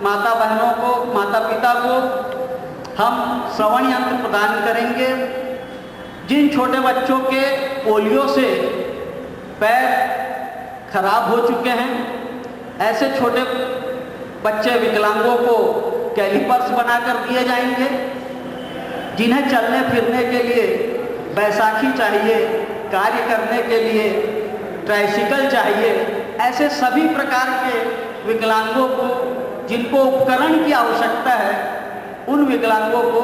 माता बहनों को, माता पिता को हम श्रवण यंत्र प्रदान करेंगे। जिन छोटे बच्चों के पोलियो से पैर खराब हो चुके हैं, ऐसे छोटे बच्चे विकलांगों को कैलिपर्स बनाकर दिए जाएंगे। जिन्हें चलने फिरने के लिए बैसाखी चाहिए, कार्य करने के लिए ट्राइसिकल चाहिए, ऐसे सभी प्रकार के विकलांगों को जिनको उपकरण की आवश्यकता है, उन विकलांगों को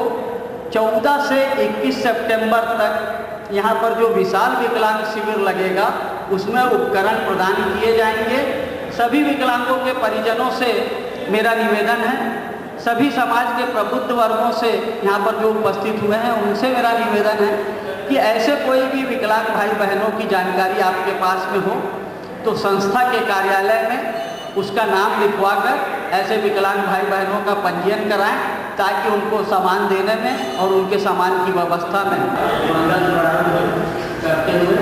14 से 21 सितंबर तक यहाँ पर जो विशाल विकलांग शिविर लगेगा उसमें उपकरण प्रदान किए जाएंगे। सभी विकलांगों के परिजनों से मेरा निवेदन है, सभी समाज के प्रबुद्ध वर्गों से यहाँ पर जो उपस्थित हुए हैं उनसे मेरा निवेदन है कि ऐसे कोई भी विकलांग भाई बहनों की जानकारी आपके पास में हो तो संस्था के कार्यालय में उसका नाम लिखवा कर ऐसे विकलांग भाई बहनों का पंजीयन कराएं, ताकि उनको सामान देने में और उनके सामान की व्यवस्था में मंगल प्रारंभ करते हुए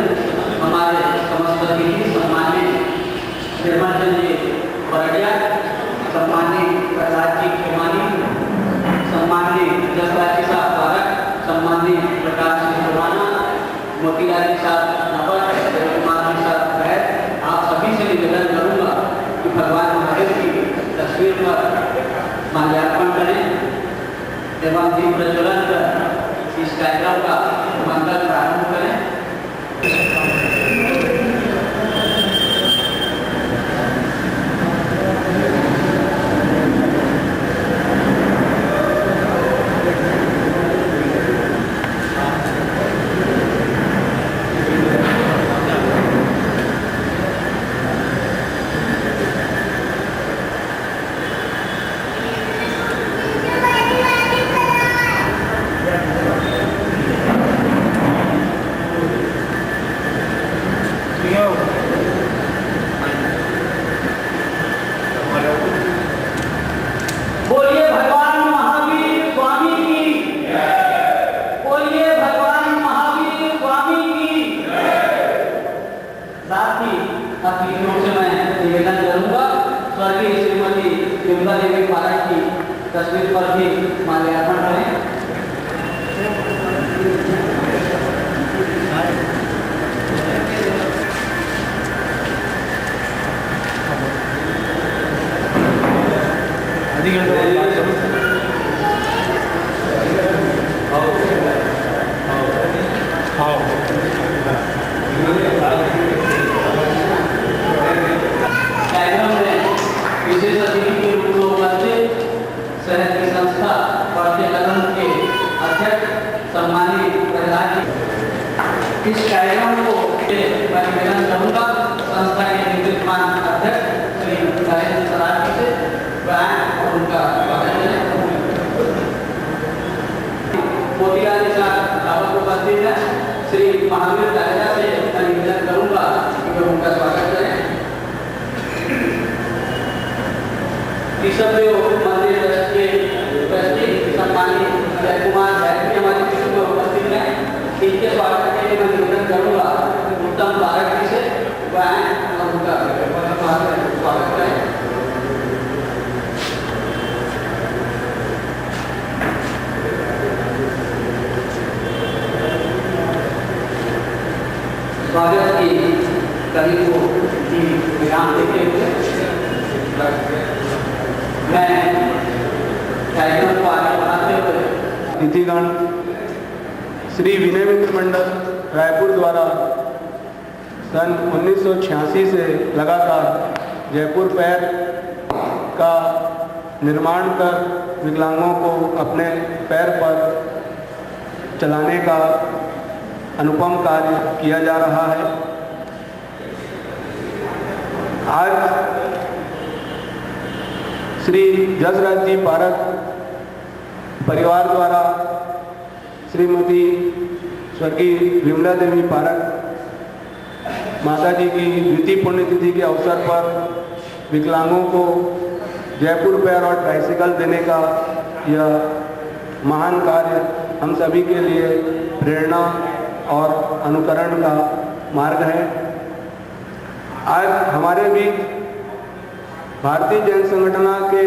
हमारे समस्त अतिथि सम्मानित निर्मल चंद्र जी बरडिया, सम्मानित प्रहलाद जी खेमानी, सम्मानित जसराज जी साहब पारक, सम्मानित प्रकाश जी खुराना, मोतीलाल जी साहब नवर, कुमार जी साहब बैद, आप सभी से निवेदन करूँगा कि भगवान महादेव की तस्वीर पर माल्यार्पण करें एवं दीप प्रज्वलन कर इस कार्यक्रम का मंगल प्रारंभ करें। बोलिए भगवान महावीर स्वामी की, बोलिए भगवान महावीर स्वामी की। साथ ही अतिथियों से मैं निवेदन करूंगा, स्वर्गीय श्रीमती विमला देवी पारक की तस्वीर पर भी माल्यार्पण करें। विशेष अतिथि के रूप में उपस्थित शहर की संस्था बढ़ते कदम के अध्यक्ष सम्मानित प्रहलाद जी, इस कार्यक्रम को मैं निवेदन करूँगा संस्था के निवर्तमान अध्यक्ष श्री राजेंद्र सराज जी से बयान और उनका स्वागत करें। मोतीलाल जी साहब उपस्थित है, श्री महावीर दादा से मैं निवेदन करूँगा कि वे उनका स्वागत करें। ऋषभदेव मंदिर ट्रस्ट के ट्रस्टी सम्मानित अजय कुमार भी हमारे बीच में उपस्थित हैं, इनके स्वागत के लिए मैं निवेदन करूँगा उत्तम पारक जी से बयान और उनका स्वागत करें। स्वागत की कड़ी को विराम देते हुए मैं कार्यक्रम को आगे बढ़ाते हुए अतिथिगण श्री विनय मित्र मंडल रायपुर द्वारा सन 1986 से लगातार जयपुर पैर का निर्माण कर विकलांगों को अपने पैर पर चलाने का अनुपम कार्य किया जा रहा है। आज श्री जसराज जी पारक परिवार द्वारा श्रीमती स्वर्गीय विमला देवी पारक माता जी की द्वितीय पुण्यतिथि के अवसर पर विकलांगों को जयपुर पैर और ट्राइसिकल देने का यह महान कार्य हम सभी के लिए प्रेरणा और अनुकरण का मार्ग है। आज हमारे बीच भारतीय जैन संगठन के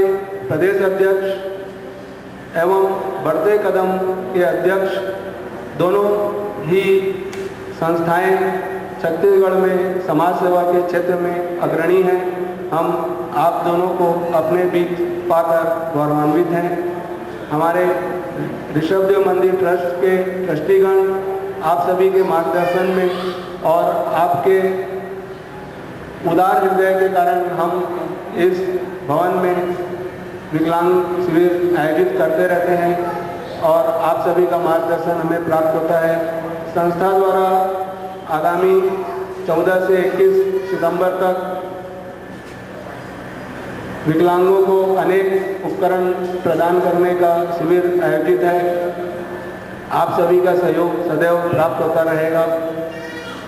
प्रदेश अध्यक्ष एवं बढ़ते कदम के अध्यक्ष दोनों ही संस्थाएं छत्तीसगढ़ में समाज सेवा के क्षेत्र में अग्रणी हैं। हम आप दोनों को अपने बीच पाकर गौरवान्वित हैं। हमारे ऋषभदेव मंदिर ट्रस्ट के ट्रस्टीगण आप सभी के मार्गदर्शन में और आपके उदार हृदय के कारण हम इस भवन में विकलांग शिविर आयोजित करते रहते हैं और आप सभी का मार्गदर्शन हमें प्राप्त होता है। संस्था द्वारा आगामी 14 से 21 सितंबर तक विकलांगों को अनेक उपकरण प्रदान करने का शिविर आयोजित है। आप सभी का सहयोग सदैव प्राप्त होता रहेगा।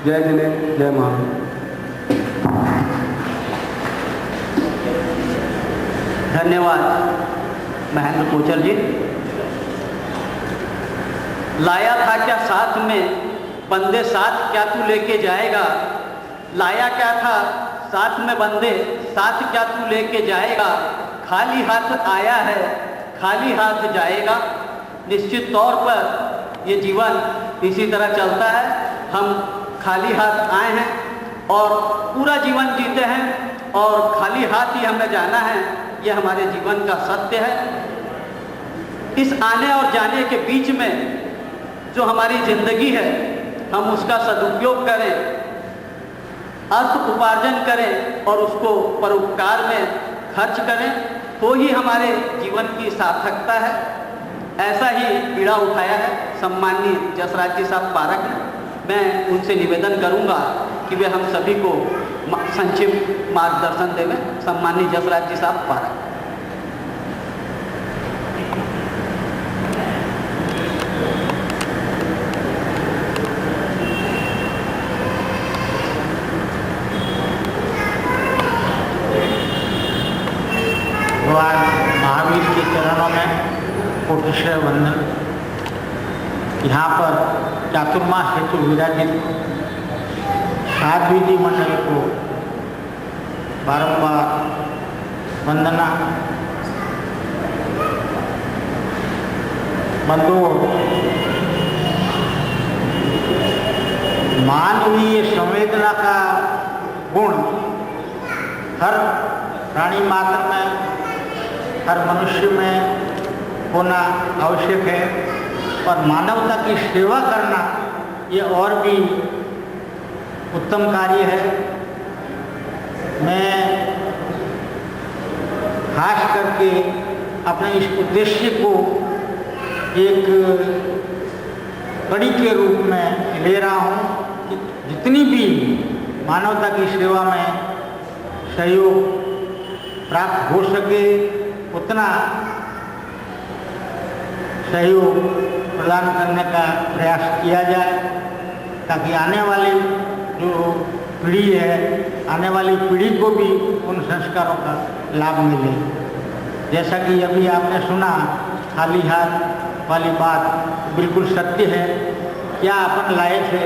जय जिनेन्द्र, जय महावीर। धन्यवाद महेंद्र कोचर जी। लाया था क्या साथ में बंदे, साथ क्या तू लेके जाएगा। लाया क्या था साथ में बंदे, साथ क्या तू लेके जाएगा। खाली हाथ आया है, खाली हाथ जाएगा। निश्चित तौर पर ये जीवन इसी तरह चलता है। हम खाली हाथ आए हैं और पूरा जीवन जीते हैं और खाली हाथ ही हमें जाना है। ये हमारे जीवन का सत्य है। इस आने और जाने के बीच में जो हमारी जिंदगी है, हम उसका सदुपयोग करें, अर्थ उपार्जन करें और उसको परोपकार में खर्च करें, तो ही हमारे जीवन की सार्थकता है। ऐसा ही बीड़ा उठाया है सम्माननीय जसराज जी साहब पारक ने। मैं उनसे निवेदन करूंगा कि वे हम सभी को संक्षिप्त मार्गदर्शन देवें। सम्माननीय जसराज जी साहब पारक। भगवान महावीर के चरणों में कोटिशय वंदन। यहाँ पर चातुर्मास हेतु विराजित साध्वी जी मंडल को बारंबार वंदना। बंधुओं, मानवीय संवेदना का गुण हर प्राणी मात्र में, हर मनुष्य में होना आवश्यक है और मानवता की सेवा करना ये और भी उत्तम कार्य है। मैं खास करके अपने इस उद्देश्य को एक कड़ी के रूप में ले रहा हूँ कि जितनी भी मानवता की सेवा में सहयोग प्राप्त हो सके उतना सहयोग प्रदान करने का प्रयास किया जाए, ताकि आने वाली जो पीढ़ी है, आने वाली पीढ़ी को भी उन संस्कारों का लाभ मिले। जैसा कि अभी आपने सुना, खाली हाथ वाली बात बिल्कुल सत्य है। क्या अपन लाए थे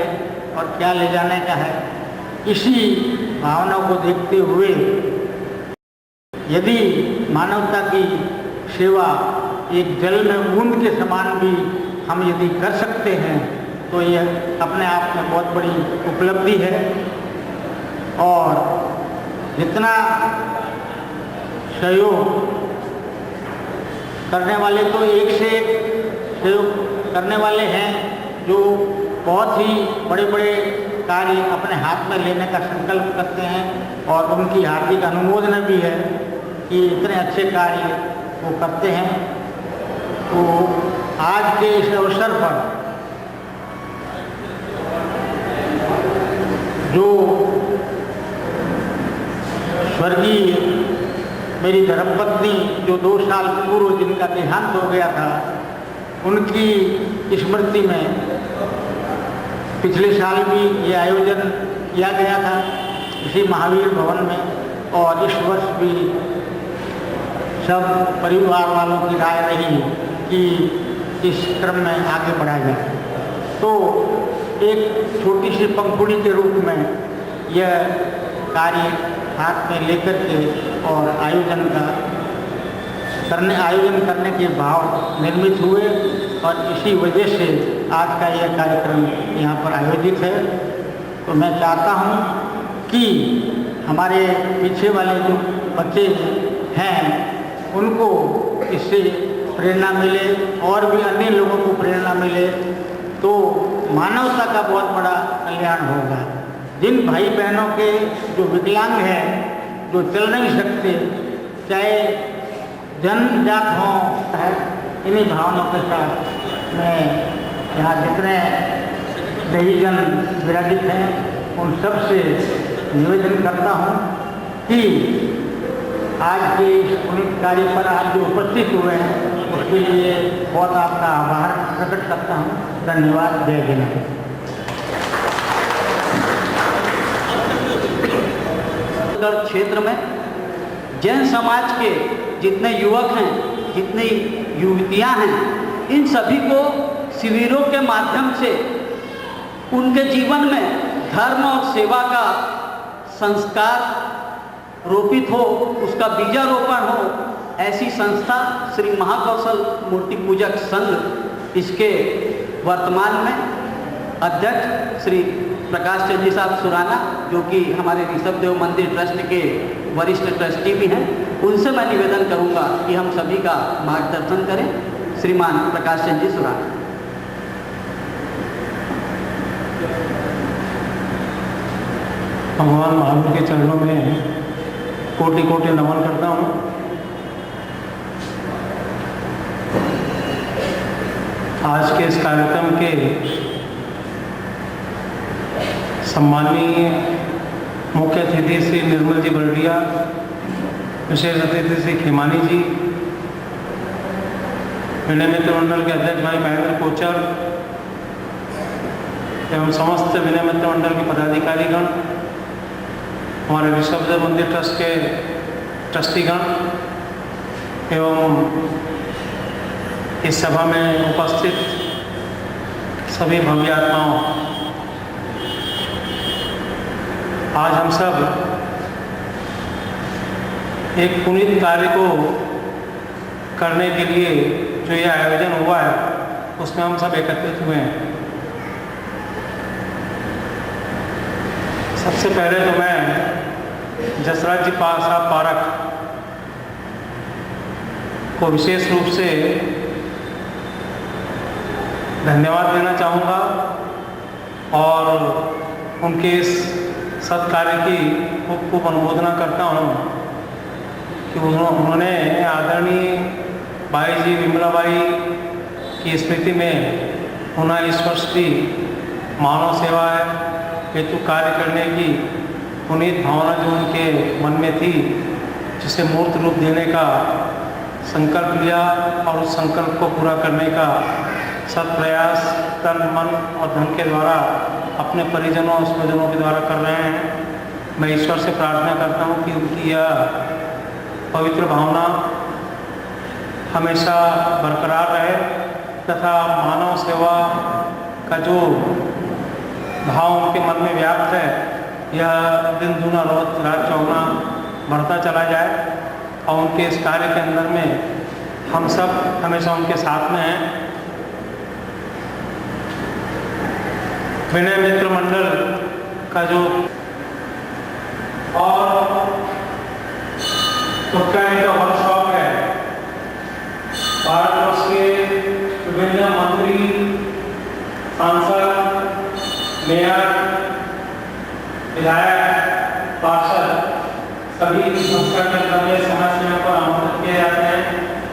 और क्या ले जाने का है, इसी भावना को देखते हुए यदि मानवता की सेवा एक जल में बूंद के समान भी हम यदि कर सकते हैं तो यह अपने आप में बहुत बड़ी उपलब्धि है। और जितना सहयोग करने वाले तो एक से एक सहयोग करने वाले हैं, जो बहुत ही बड़े बड़े कार्य अपने हाथ में लेने का संकल्प करते हैं और उनकी हार्दिक अनुमोदना भी है कि इतने अच्छे कार्य वो करते हैं। तो आज के इस अवसर पर जो स्वर्गीय मेरी धर्मपत्नी जो 2 साल पूर्व जिनका देहांत हो गया था, उनकी स्मृति में पिछले साल भी ये आयोजन किया गया था इसी महावीर भवन में, और इस वर्ष भी सब परिवार वालों की राय रही कि इस क्रम में आगे बढ़ा जाए। तो एक छोटी सी पंखुड़ी के रूप में यह कार्य हाथ में लेकर के और आयोजन करने के भाव निर्मित हुए और इसी वजह से आज का यह कार्यक्रम यहाँ पर आयोजित है। तो मैं चाहता हूँ कि हमारे पीछे वाले जो बच्चे हैं उनको इससे प्रेरणा मिले और भी अन्य लोगों को प्रेरणा मिले तो मानवता का बहुत बड़ा कल्याण होगा। जिन भाई बहनों के जो विकलांग हैं, जो चल नहीं सकते, चाहे जनजात हों, इन्हीं भावनाओं के साथ मैं यहाँ जितने दहीजन विराजित हैं उन सब से निवेदन करता हूँ कि आज के इस पुनीत कार्य पर आप जो उपस्थित हुए हैं उसके लिए बहुत आपका आभार प्रकट करता हूँ। धन्यवाद। जय हिंद। क्षेत्र में जैन समाज के जितने युवक हैं, जितनी युवतियां हैं, इन सभी को शिविरों के माध्यम से उनके जीवन में धर्म और सेवा का संस्कार रोपित हो, उसका बीजारोपण हो, ऐसी संस्था श्री महाकौशल मूर्ति पूजक संघ, इसके वर्तमान में अध्यक्ष श्री प्रकाश चंद जी साहब सुराना, जो कि हमारे ऋषभ देव मंदिर ट्रस्ट के वरिष्ठ ट्रस्टी भी हैं, उनसे मैं निवेदन करूंगा कि हम सभी का मार्गदर्शन करें। श्रीमान प्रकाश चंद जी सुराना। भगवान महावीर के चरणों में कोटि कोटि नमन करता हूँ। आज के इस कार्यक्रम के सम्माननीय मुख्य अतिथि श्री निर्मल जी बरडिया, विशेष अतिथि श्री खेमानी जी, विनय मित्र मंडल के अध्यक्ष भाई महेंद्र कोचर एवं समस्त विनय मित्र मंडल के पदाधिकारीगण, हमारे ऋषभ देव मंदिर ट्रस्ट के ट्रस्टीगण एवं इस सभा में उपस्थित सभी भव्य आत्माओं, आज हम सब एक पुनीत कार्य को करने के लिए जो यह आयोजन हुआ है उसमें हम सब एकत्रित हुए हैं। सबसे पहले तो मैं जसराज जी साहब पारक को विशेष रूप से धन्यवाद देना चाहूँगा और उनके इस सत्कार्य की खूब अनुमोदना करता हूँ कि उन्होंने आदरणीय बाई जी विमलाबाई की स्मृति में 19 वर्ष की मानव सेवा हेतु कार्य करने की पुनीत भावना जो उनके मन में थी, जिसे मूर्त रूप देने का संकल्प लिया और उस संकल्प को पूरा करने का सत प्रयास तन मन और धन के द्वारा अपने परिजनों और स्वजनों के द्वारा कर रहे हैं। मैं ईश्वर से प्रार्थना करता हूँ कि उनकी यह पवित्र भावना हमेशा बरकरार रहे तथा मानव सेवा का जो भाव उनके मन में व्याप्त है यह दिन दूना रात चौगुना बढ़ता चला जाए और उनके इस कार्य के अंदर में हम सब हमेशा उनके साथ में हैं। विनय मित्र मंडल का जो और उसका इनका वर्कशॉप है, भारतवर्ष के विभिन्न मंत्री, सांसद, मेयर, विधायक, पार्षद सभी संस्था के अंदर में समय समय पर आमंत्रित किए जाते हैं।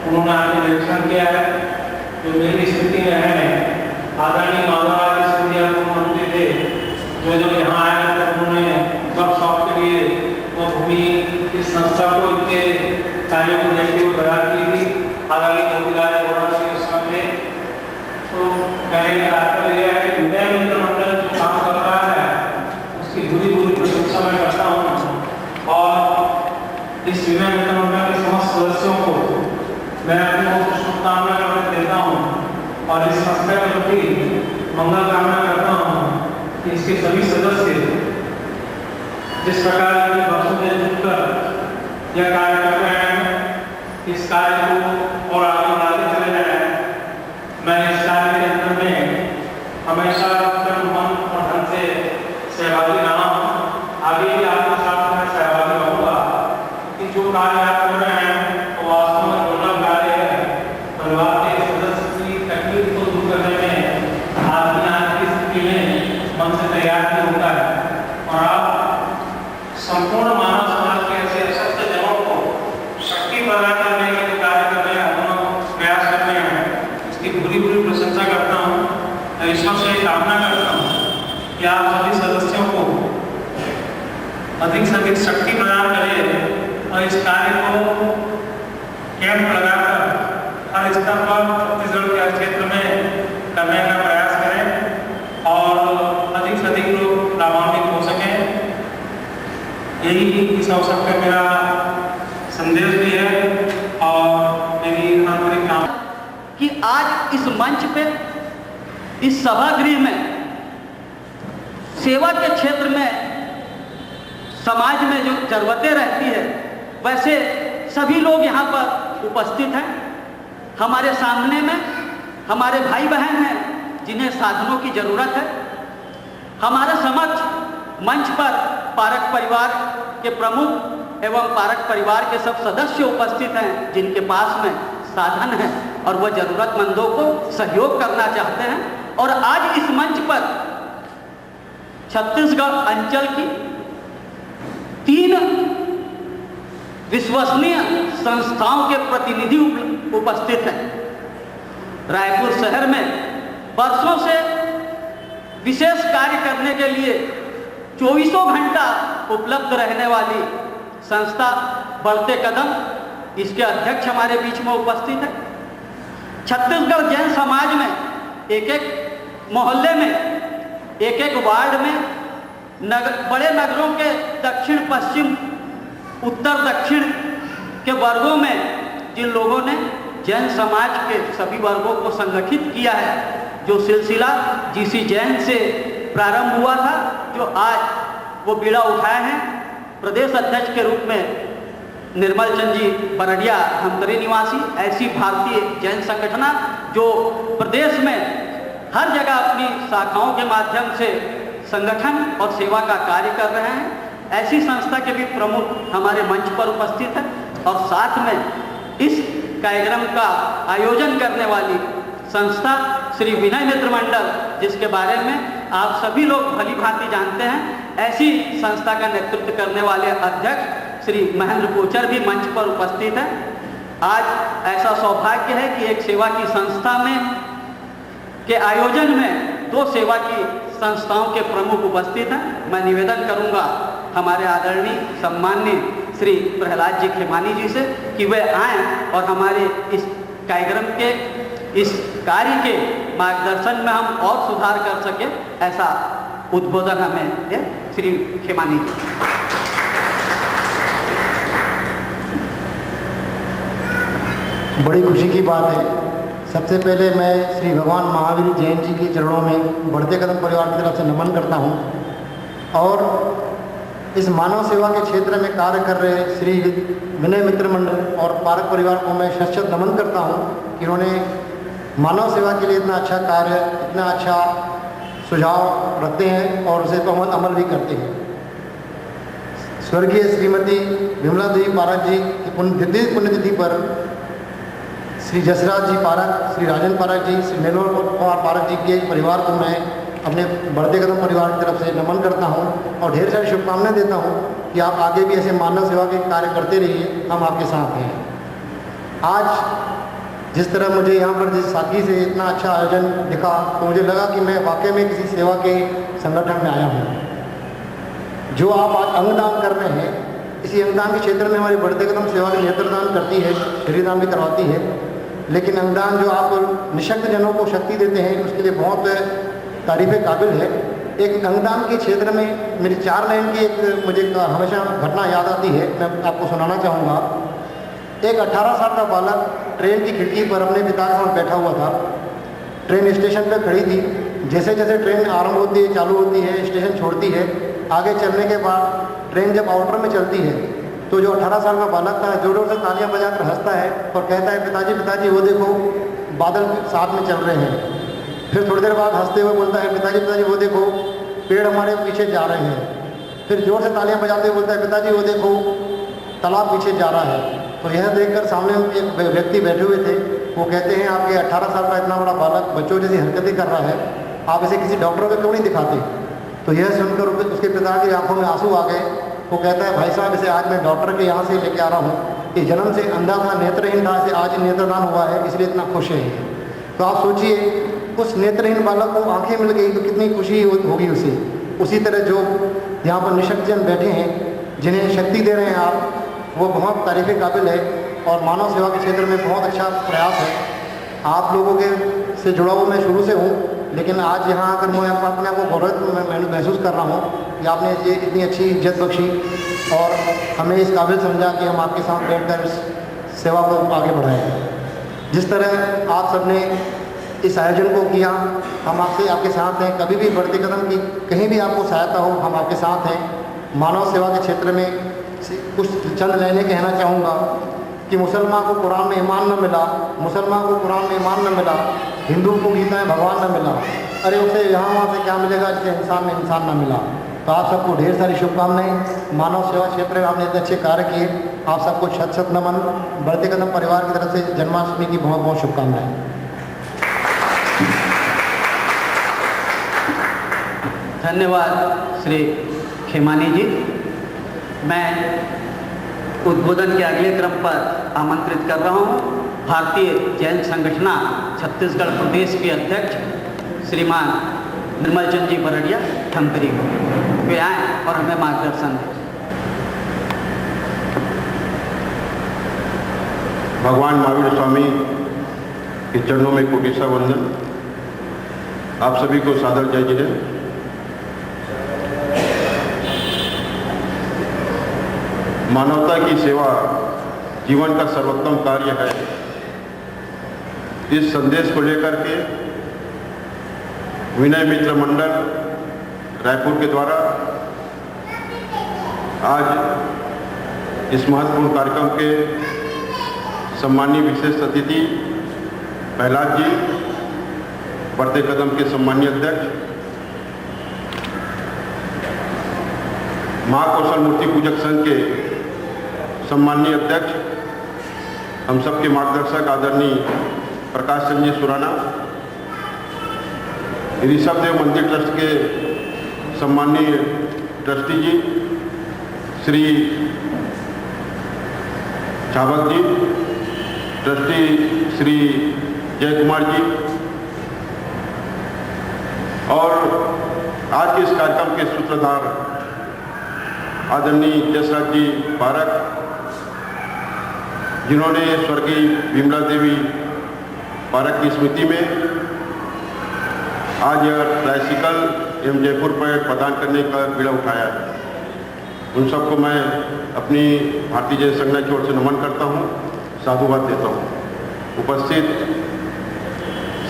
उन्होंने आगे निरीक्षण किया है। जो मेरी स्थिति में है आदरणीय माधवराज सिंधिया मंत्री थे जो यहाँ आए तो उन्होंने वर्कशॉप के लिए वो भूमि इस संस्था को इनके कार्यों को देखते हुए तैयार की थी। आदरणीय मोतीलाल जी उस समय तो कहने का तात्पर्य यह है कि विनय मित्र मंडल जो काम कर रहा है उसकी बुरी प्रशंसा मैं करता हूँ और इस विनय मित्र मंडल के समस्त सदस्यों को मैं अपनी शुभकामनाएं देता हूँ और इस संस्था के प्रति मंगल कामना करता हूँ कि इसके सभी सदस्य जिस प्रकार की वर्षों से जुटकर यह कार्य कर रहे हैं, इस कार्य को और आगे बढ़ाते चले जाएं। मैं इस कार्य के अंदर में हमेशा मन और ढंग से सहभागी रहा हूँ। आगे भी आपके साथ मैं सहभागी रहूँगा कि जो कार्य आप कर रहे हैं वो वास्तव में दुर्लभ कार्य है। परिवार के सदस्य की तकलीफ को दूर करने में आदमी आज की स्थिति में मन से तैयार नहीं होता है, और आप संपूर्ण मानव समाज के ऐसे अशक्त जनों को शक्ति प्रदान करने के जो कार्य कर रहे हैं, दोनों प्रयास कर रहे हैं, इसकी पूरी प्रशंसा करता हूँ। ईश्वर से कामना करता हूँ कि आप सभी सदस्यों को अधिक से अधिक शक्ति प्रदान करें और इस कार्य को कैंप लगाकर हर स्तर पर छत्तीसगढ़ के हर क्षेत्र में करने का प्रयास करें और अधिक से अधिक लोग लाभान्वित हो सकें। यही इस अवसर पर मेरा संदेश भी है और मेरी आंतरिक कामना कि आज इस मंच पे, इस सभागृह में, सेवा के क्षेत्र में समाज में जो जरूरतें रहती है, वैसे सभी लोग यहाँ पर उपस्थित हैं। हमारे सामने में हमारे भाई बहन हैं जिन्हें साधनों की जरूरत है। हमारे समक्ष मंच पर पारक परिवार के प्रमुख एवं पारक परिवार के सब सदस्य उपस्थित हैं जिनके पास में साधन है और वह जरूरतमंदों को सहयोग करना चाहते हैं। और आज इस मंच पर छत्तीसगढ़ अंचल की 3 विश्वसनीय संस्थाओं के प्रतिनिधि उपस्थित हैं। रायपुर शहर में वर्षों से विशेष कार्य करने के लिए 24 घंटा उपलब्ध रहने वाली संस्था बढ़ते कदम, इसके अध्यक्ष हमारे बीच में उपस्थित है। छत्तीसगढ़ जैन समाज में एक मोहल्ले में, एक वार्ड में, बड़े नगरों के दक्षिण पश्चिम, उत्तर दक्षिण के वर्गों में जिन लोगों ने जैन समाज के सभी वर्गों को संगठित किया है, जो सिलसिला जीसी जैन से प्रारंभ हुआ था, जो आज वो बीड़ा उठाए हैं। प्रदेश अध्यक्ष के रूप में निर्मल चंद जी बरडिया, धमतरी निवासी, ऐसी भारतीय जैन संगठना जो प्रदेश में हर जगह अपनी शाखाओं के माध्यम से संगठन और सेवा का कार्य कर रहे हैं, ऐसी संस्था के भी प्रमुख हमारे मंच पर उपस्थित हैं। और साथ में इस कार्यक्रम का आयोजन करने वाली संस्था श्री विनय मित्र मंडल, जिसके बारे में आप सभी लोग भली भांति जानते हैं, ऐसी संस्था का नेतृत्व करने वाले अध्यक्ष श्री महेंद्र कोचर भी मंच पर उपस्थित हैं। आज ऐसा सौभाग्य है कि एक सेवा की संस्था में के आयोजन में 2 सेवा की संस्थाओं के प्रमुख उपस्थित हैं। मैं निवेदन करूंगा हमारे आदरणीय सम्माननीय श्री प्रहलाद जी खेमानी जी से कि वे आएं और हमारे इस कार्यक्रम के, इस कार्य के मार्गदर्शन में हम और सुधार कर सके, ऐसा उद्बोधन हमें दे। श्री खेमानी जी। बड़ी खुशी की बात है। सबसे पहले मैं श्री भगवान महावीर जैन जी के चरणों में बढ़ते कदम परिवार की तरफ से नमन करता हूँ और इस मानव सेवा के क्षेत्र में कार्य कर रहे श्री विनय मित्र मंडल और पारक परिवार को मैं शत नमन करता हूँ कि उन्होंने मानव सेवा के लिए इतना अच्छा कार्य, इतना अच्छा सुझाव रखते हैं और उसे तो अमल भी करते हैं। स्वर्गीय श्रीमती विमला देवी पारक जी की पुण्यतिथि पर श्री जसराज जी पारक, श्री राजन पारक जी, श्री मेनोर कुमार पारक जी के परिवार को मैं अपने बढ़ते कदम परिवार की तरफ से नमन करता हूं और ढेर सारी शुभकामनाएं देता हूं कि आप आगे भी ऐसे मानव सेवा के कार्य करते रहिए, हम आपके साथ हैं। आज जिस तरह मुझे यहाँ पर जिस साथी से इतना अच्छा आयोजन दिखा तो मुझे लगा कि मैं वाकई में किसी सेवा के संगठन में आया हूँ। जो आप आज अंगदान कर रहे हैं, इसी अंगदान के क्षेत्र में हमारी बढ़ते कदम सेवा के नेत्रदान करती है, शरीरदान भी करवाती है, लेकिन अंगदान जो आप निशक्त जनों को शक्ति देते हैं उसके लिए बहुत तारीफ़ काबिल है। एक अंगदान के क्षेत्र में मेरी 4 लाइन की एक मुझे हमेशा घटना याद आती है, मैं आपको सुनाना चाहूँगा। एक 18 साल का बालक ट्रेन की खिड़की पर अपने पिता के साथ बैठा हुआ था। ट्रेन स्टेशन पर खड़ी थी। जैसे जैसे ट्रेन आरंभ होती है, चालू होती है, स्टेशन छोड़ती है, आगे चलने के बाद ट्रेन जब आउटर में चलती है तो जो 18 साल का बालक था जोर जोर से तालियां बजाकर हंसता है और कहता है पिताजी पिताजी वो देखो बादल साथ में चल रहे हैं। फिर थोड़ी देर बाद हंसते हुए बोलता है पिताजी पिताजी वो देखो पेड़ हमारे पीछे जा रहे हैं। फिर जोर से तालियां बजाते हुए बोलता है पिताजी वो देखो तालाब पीछे जा रहा है। तो यह देखकर सामने एक व्यक्ति बैठे हुए थे, वो कहते हैं आपके 18 साल का इतना बड़ा बालक बच्चों जैसी हरकतें कर रहा है, आप इसे किसी डॉक्टर को क्यों नहीं दिखाते। तो यह सुनकर उसके पिता की आंखों में आंसू आ गए। वो कहता है भाई साहब इसे आज मैं डॉक्टर के यहाँ से लेके आ रहा हूँ, ये जन्म से अंधा था, नेत्रहीन था, इसे आज नेत्रदान हुआ है इसलिए इतना खुश है। तो आप सोचिए उस नेत्रहीन बालक को आंखें मिल गई तो कितनी खुशी होगी उसे। उसी तरह जो यहाँ पर निशक्तजन बैठे हैं जिन्हें शक्ति दे रहे हैं आप, वो बहुत तारीफ़ काबिल है और मानव सेवा के क्षेत्र में बहुत अच्छा प्रयास है। आप लोगों के से जुड़ा हुआ मैं शुरू से हूँ, लेकिन आज यहाँ आकर मैं अपने आप को गौरव महसूस कर रहा हूँ कि आपने ये इतनी अच्छी इज्जत बख्शी और हमें इस काबिल समझा कि हम आपके साथ बैठकर इस सेवा को आगे बढ़ाएं। जिस तरह आप सबने इस आयोजन को किया, हम आपके साथ हैं। कभी भी बढ़ते कदम की कहीं भी आपको सहायता हो हम आपके साथ हैं। मानव सेवा के क्षेत्र में कुछ चंद लाइनें कहना चाहूँगा कि मुसलमान को कुरान में ईमान न मिला, मुसलमान को कुरान में ईमान न मिला, हिंदू को गीता में भगवान न मिला, अरे उसे यहाँ वहाँ से क्या मिलेगा जिसे इंसान में इंसान न मिला। तो आप सबको ढेर सारी शुभकामनाएं। मानव सेवा क्षेत्र में आपने इतने अच्छे कार्य किए, आप सबको शत शत नमन। बढ़ते कदम परिवार की तरफ से जन्माष्टमी की बहुत बहुत शुभकामनाएं। धन्यवाद श्री खेमानी जी। मैं उद्बोधन के अगले क्रम पर आमंत्रित कर रहा हूँ भारतीय जैन संगठना छत्तीसगढ़ प्रदेश के अध्यक्ष श्रीमान निर्मल चंद जी बरड़िया ठमकरी को। वे आएँ और हमें मार्गदर्शन दें। भगवान महावीर स्वामी के चरणों में कोटि सा वंदन। आप सभी को सादर जय जिले। मानवता की सेवा जीवन का सर्वोत्तम कार्य है, इस संदेश को लेकर के विनय मित्र मंडल रायपुर के द्वारा आज इस महत्वपूर्ण कार्यक्रम के सम्मानीय विशेष अतिथि प्रहलाद जी, बढ़ते कदम के सम्मानीय अध्यक्ष, महाकौशल मूर्ति पूजक संघ के सम्मानीय अध्यक्ष, हम सबके मार्गदर्शक आदरणीय प्रकाश चंद्र जी सुराना, ऋषभ देव मंदिर ट्रस्ट के सम्मानीय ट्रस्टी जी श्री चावक जी, ट्रस्टी श्री जय कुमार जी, और आज के इस कार्यक्रम के सूत्रधार आदरणीय जसराज जी पारक, जिन्होंने स्वर्गीय विमला देवी पारक की स्मृति में आज ट्राइसिकल एवं जयपुर पर प्रदान करने का बीड़ा उठाया है। उन सबको मैं अपनी भारतीय जैन संगठन की ओर से नमन करता हूँ, साधुवाद देता हूँ। उपस्थित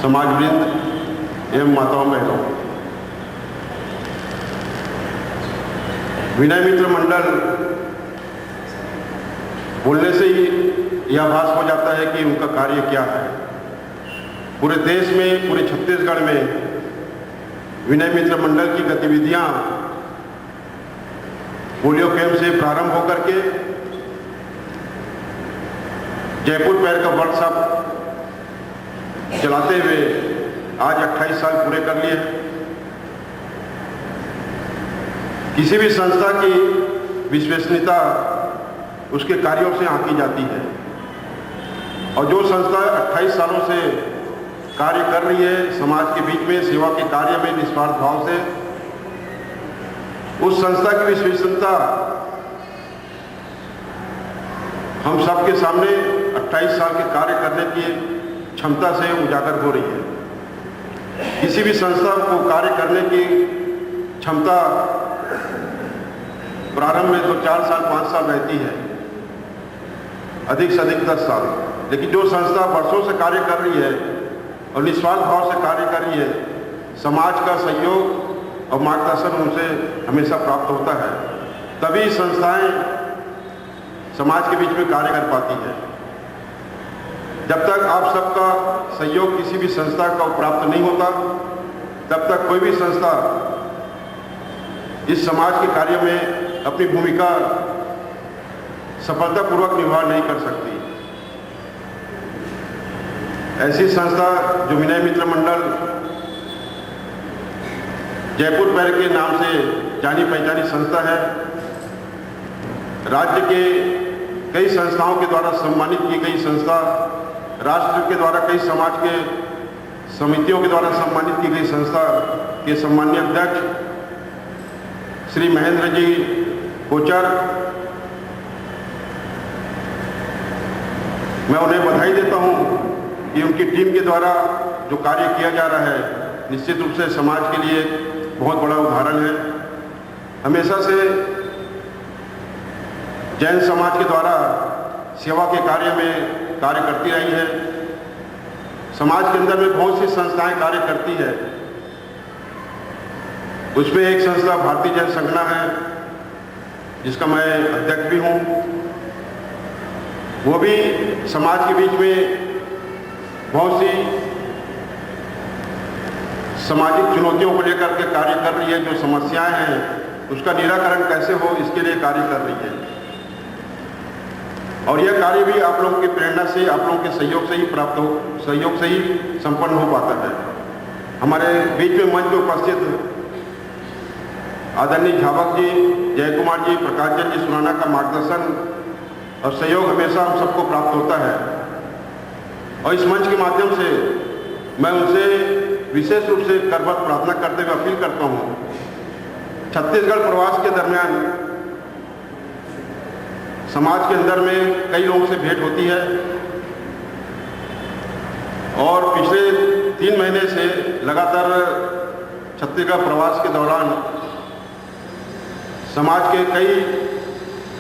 समाजवृंद एवं माताओं बहनों, विनय मित्र मंडल बोलने से ही यह आभास हो जाता है कि उनका कार्य क्या है। पूरे देश में, पूरे छत्तीसगढ़ में विनय मित्र मंडल की गतिविधियां पोलियो कैंप से प्रारंभ होकर के जयपुर पैर का वर्कशॉप चलाते हुए आज 28 साल पूरे कर लिए। किसी भी संस्था की विश्वसनीयता उसके कार्यों से आंकी जाती है, और जो संस्था 28 सालों से कार्य कर रही है समाज के बीच में सेवा के कार्य में निस्वार्थ भाव से, उस संस्था की विश्वसनीयता हम सबके सामने 28 साल के कार्य करने की क्षमता से उजागर हो रही है। किसी भी संस्था को कार्य करने की क्षमता प्रारंभ में तो 4 साल 5 साल रहती है, अधिक से अधिक 10 साल। लेकिन जो संस्था वर्षों से कार्य कर रही है और निस्वार्थ भाव से कार्य कर रही है, समाज का सहयोग और मार्गदर्शन उनसे हमेशा प्राप्त होता है, तभी संस्थाएं समाज के बीच में कार्य कर पाती है। जब तक आप सबका सहयोग किसी भी संस्था को प्राप्त नहीं होता, तब तक कोई भी संस्था इस समाज के कार्य में अपनी भूमिका सफलतापूर्वक निर्वाह नहीं कर सकती। ऐसी संस्था जो विनय मित्र मंडल जयपुर पैर के नाम से जानी पहचानी संस्था है, राज्य के कई संस्थाओं के द्वारा सम्मानित की गई संस्था, राष्ट्र के द्वारा कई समाज के समितियों के द्वारा सम्मानित की गई संस्था के सम्मानीय अध्यक्ष श्री महेंद्र जी कोचर, मैं उन्हें बधाई देता हूं कि उनकी टीम के द्वारा जो कार्य किया जा रहा है निश्चित रूप से समाज के लिए बहुत बड़ा उदाहरण है। हमेशा से जैन समाज के द्वारा सेवा के कार्य में कार्य करती रही है। समाज के अंदर में बहुत सी संस्थाएं कार्य करती है, उसमें एक संस्था भारतीय जैन संगठन है जिसका मैं अध्यक्ष भी हूं। वो भी समाज के बीच में बहुत सी सामाजिक चुनौतियों को लेकर के कार्य कर रही है। जो समस्याएं हैं उसका निराकरण कैसे हो, इसके लिए कार्य कर रही है। और यह कार्य भी आप लोगों की प्रेरणा से, आप लोगों के सहयोग से ही सहयोग से ही संपन्न हो पाता है। हमारे बीच में मंच में उपस्थित आदरणीय झावक जी, जय कुमार जी, प्रकाश चंद्र जी सुराना का मार्गदर्शन और सहयोग हमेशा हम सबको प्राप्त होता है। और इस मंच के माध्यम से मैं उनसे विशेष रूप से करबद्ध प्रार्थना करते हुए अपील करता हूँ, छत्तीसगढ़ प्रवास के दरमियान समाज के अंदर में कई लोगों से भेंट होती है और पिछले 3 महीने से लगातार छत्तीसगढ़ प्रवास के दौरान समाज के कई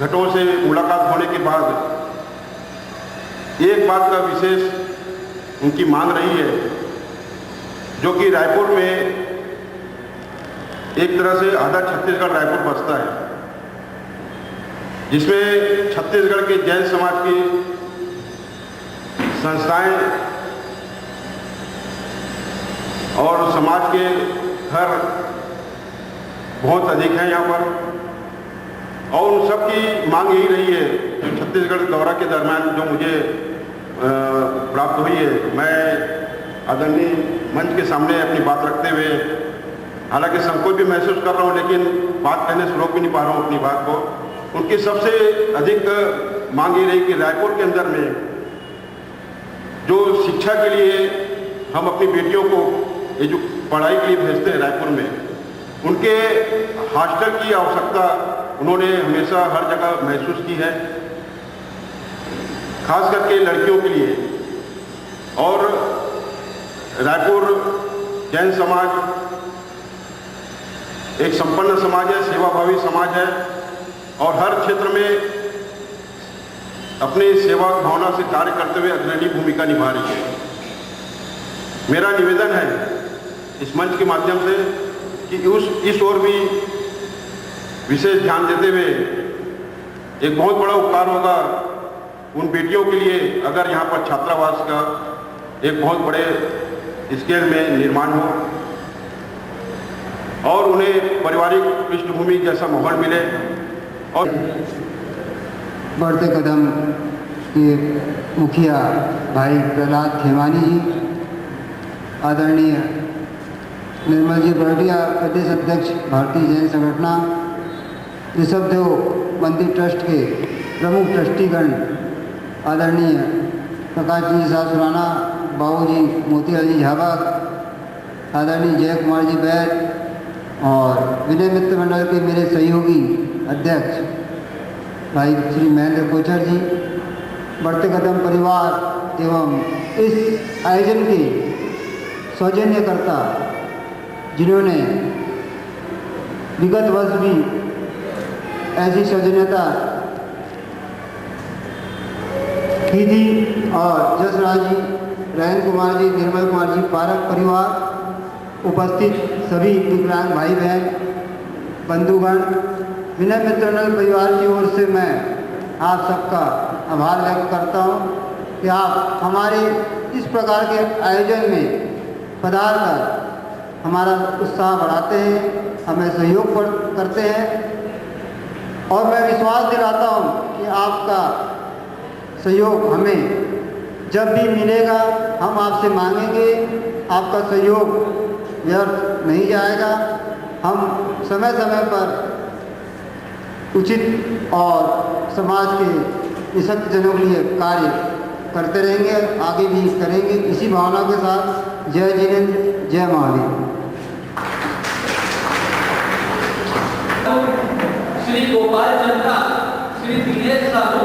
घटों से मुलाकात होने के बाद एक बात का विशेष उनकी मांग रही है, जो कि रायपुर में एक तरह से आधा छत्तीसगढ़ रायपुर बसता है, जिसमें छत्तीसगढ़ के जैन समाज की संस्थाएं और समाज के घर बहुत अधिक हैं यहाँ पर। और उन सब की मांग यही रही है, जो छत्तीसगढ़ दौरा के दरमियान जो मुझे प्राप्त हुई है, मैं आदरणीय मंच के सामने अपनी बात रखते हुए हालांकि संकोच भी महसूस कर रहा हूँ, लेकिन बात कहने से रोक भी नहीं पा रहा हूँ अपनी बात को। उनकी सबसे अधिक मांग ये रही कि रायपुर के अंदर में जो शिक्षा के लिए हम अपनी बेटियों को ये जो पढ़ाई के लिए भेजते हैं रायपुर में, उनके हॉस्टल की आवश्यकता उन्होंने हमेशा हर जगह महसूस की है, खास करके लड़कियों के लिए। और रायपुर जैन समाज एक संपन्न समाज है, सेवाभावी समाज है और हर क्षेत्र में अपनी सेवा भावना से कार्य करते हुए अग्रणी भूमिका निभा रही है। मेरा निवेदन है इस मंच के माध्यम से कि इस ओर भी विशेष ध्यान देते हुए एक बहुत बड़ा उपकार होगा उन बेटियों के लिए अगर यहाँ पर छात्रावास का एक बहुत बड़े स्केल में निर्माण हो और उन्हें पारिवारिक पृष्ठभूमि जैसा माहौल मिले। और बढ़ते कदम के मुखिया भाई प्रहलाद खेमानी जी, आदरणीय निर्मल जी बर्डिया प्रदेश अध्यक्ष भारतीय जैन संगठन, ऋषभदेव मंदिर ट्रस्ट के प्रमुख ट्रस्टीगण आदरणीय प्रकाश जी साहब सुराना, बाबू जी मोतीलाल जी झाबक, आदरणीय जय कुमार जी बैद और विनय मित्र मंडल के मेरे सहयोगी अध्यक्ष भाई श्री महेंद्र कोचर जी, बढ़ते कदम परिवार एवं इस आयोजन के सौजन्यकर्ता जिन्होंने विगत वर्ष भी ऐसी सौजन्यता की थी, और जसराज जी, रैन कुमार जी, निर्मल कुमार जी, पारक परिवार उपस्थित सभी विकलांग भाई बहन बंधुगण, विनय मित्रणल परिवार की ओर से मैं आप सबका आभार व्यक्त करता हूँ कि आप हमारे इस प्रकार के आयोजन में पधार कर हमारा उत्साह बढ़ाते हैं, हमें सहयोग करते हैं और मैं विश्वास दिलाता हूँ कि आपका सहयोग हमें जब भी मिलेगा हम आपसे मांगेंगे, आपका सहयोग व्यर्थ नहीं जाएगा। हम समय समय पर उचित और समाज के निःशक्त जनों के लिए कार्य करते रहेंगे, आगे भी करेंगे। इसी भावना के साथ जय जिनेंद्र, जय महावीर। श्री गोपाल चंद्रा, श्री दिनेश साहू,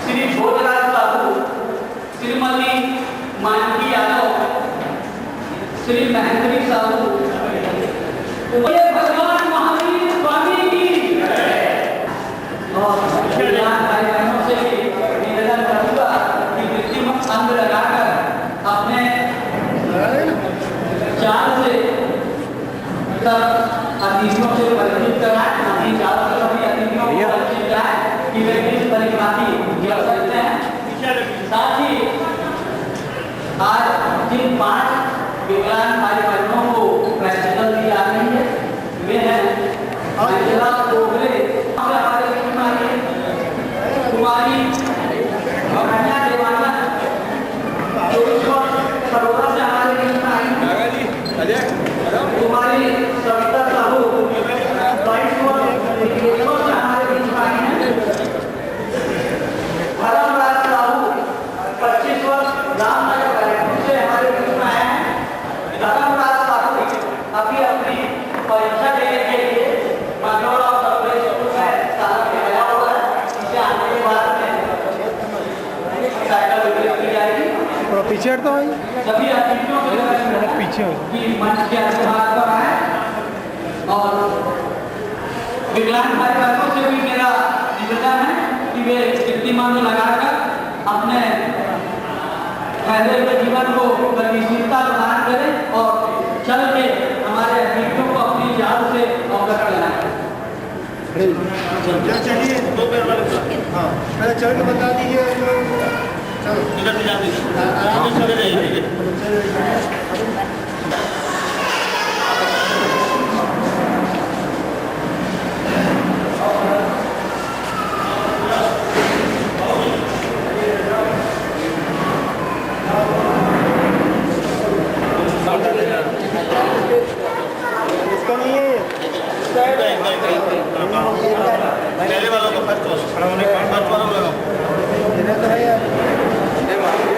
श्री भोजराज साहू, श्रीमती मानकी यादव, श्री महेंद्री साहू, भगवान महावीर स्वामी की और भाई बहनों से निवेदन करूंगा कि कृत्रिम अंग लगाकर अपने चार से अतिथियों से परिचित कराएं, अपनी चारों से सभी अतिथियों को परिचित कराएं कि वे किस परिपाटी कर सकते हैं। साथ ही आज जिन 5 विकलांग भाई बहनों को प्रैक्टिकल दी जा रही है वे हैं अंजना कोगले, हमारे कुमारी कन्या देवाना, सरोवर से हमारे बीच में आई कुमारी सविता साहू, 22 वर्ष से हमारे बीच में आई हैं। धर्मराज साहू 25 वर्ष रामनगर बैरकपुर से हमारे बीच में आए हैं। धर्मराज साहू अभी अपनी परीक्षा देने के लिए मंडोर और सर्वे स्कूल में सारा गया हुआ है। इसे आने के बाद साइकिल वितरित की जाएगी। पीछे हटता भाई, सभी अतिथियों के पीछे कि मंच के अनुसार पर आए और विकलांग भाई बहनों से भी मेरा निवेदन है कि वे कीर्तिमान लगाकर अपने पहले हुए जीवन को गतिशीलता प्रदान करें और चल के हमारे अतिथियों को अपनी जाल से अवगत कराएं। चलिए 2 पैर वाले, हाँ पहले चल के बता दीजिए। चलो आराम से चले रहिए। इसका नहीं है पहले वालों को फर्स्ट वालों को तो है यार ठीक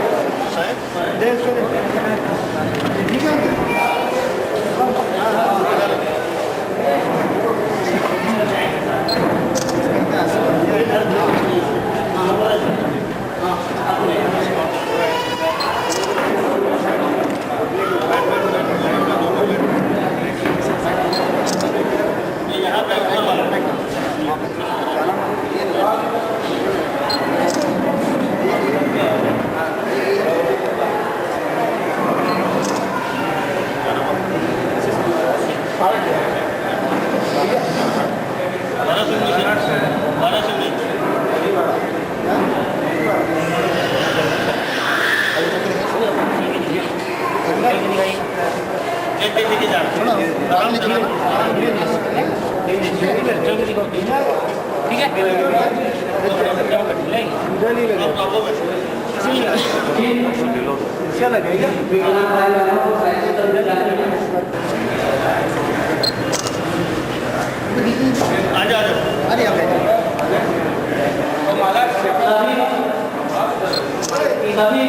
सभी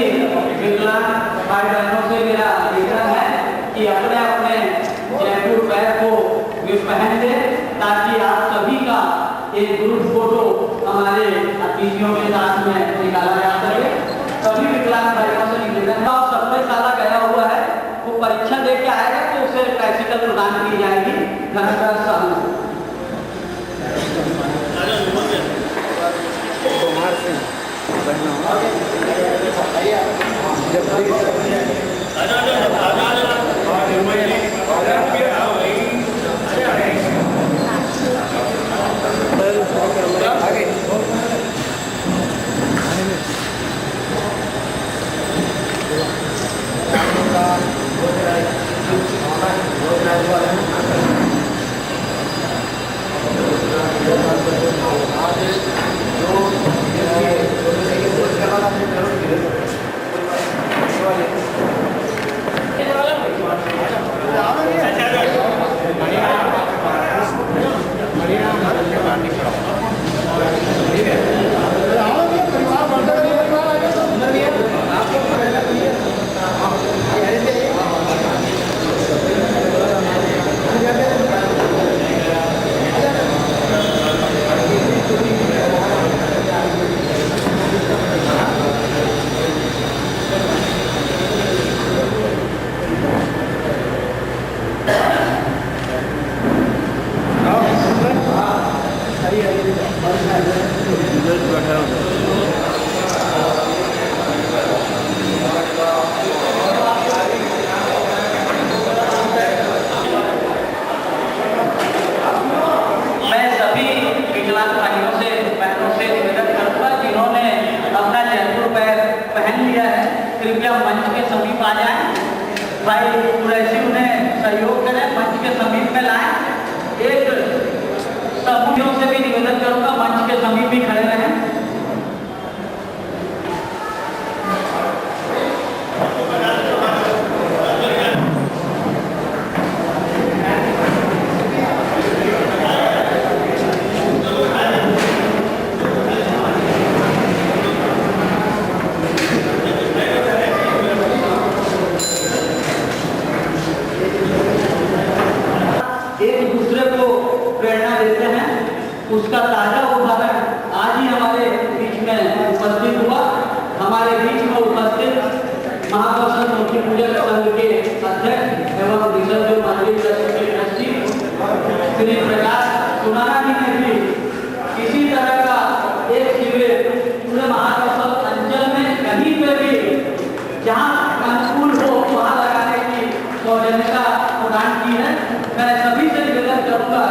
विकलांग भाई बहनों से मेरा निवेदन है कि अपने अपने जयपुर बैग को वे पहन दे ताकि आप सभी का एक ग्रुप फोटो हमारे अतिथियों के साथ में निकाला जा सके। सभी विकलांग भाइयों से निवेदन है और सबसे सारा गया हुआ है वो परीक्षा दे के आएगा तो उसे ट्राइसिकल प्रदान की जाएगी। धन्यवाद साहब। मैं सभी विकलांग भाइयों से बहनों से निवेदन करूंगा जिन्होंने अपना जयपुर बैग पहन लिया है, कृपया मंच के समीप आ जाएं। भाई कुरैशी उन्हें सहयोग करें, मंच के समीप में लाएं। एक समूहों से भी निवेदन करूंगा मंच के समीप भी खड़े रहें। एक दूसरे को प्रेरणा देते हैं, उसका ताजा उदाहरण आज ही हमारे बीच में उपस्थित हुआ। हमारे बीच में उपस्थित महाकौशल मूर्ति पूजक संघ के अध्यक्ष एवं रिसर्च मंदिर ट्रस्ट के ट्रस्टी श्री प्रकाश सुनाना जी ने भी इसी तरह का एक शिविर पूरे महाकौशल अंचल में कहीं पे भी जहाँ अनुकूल हो वहाँ लगाने की सौजन्यता प्रदान की है। मैं सभी से निवेदन करूंगा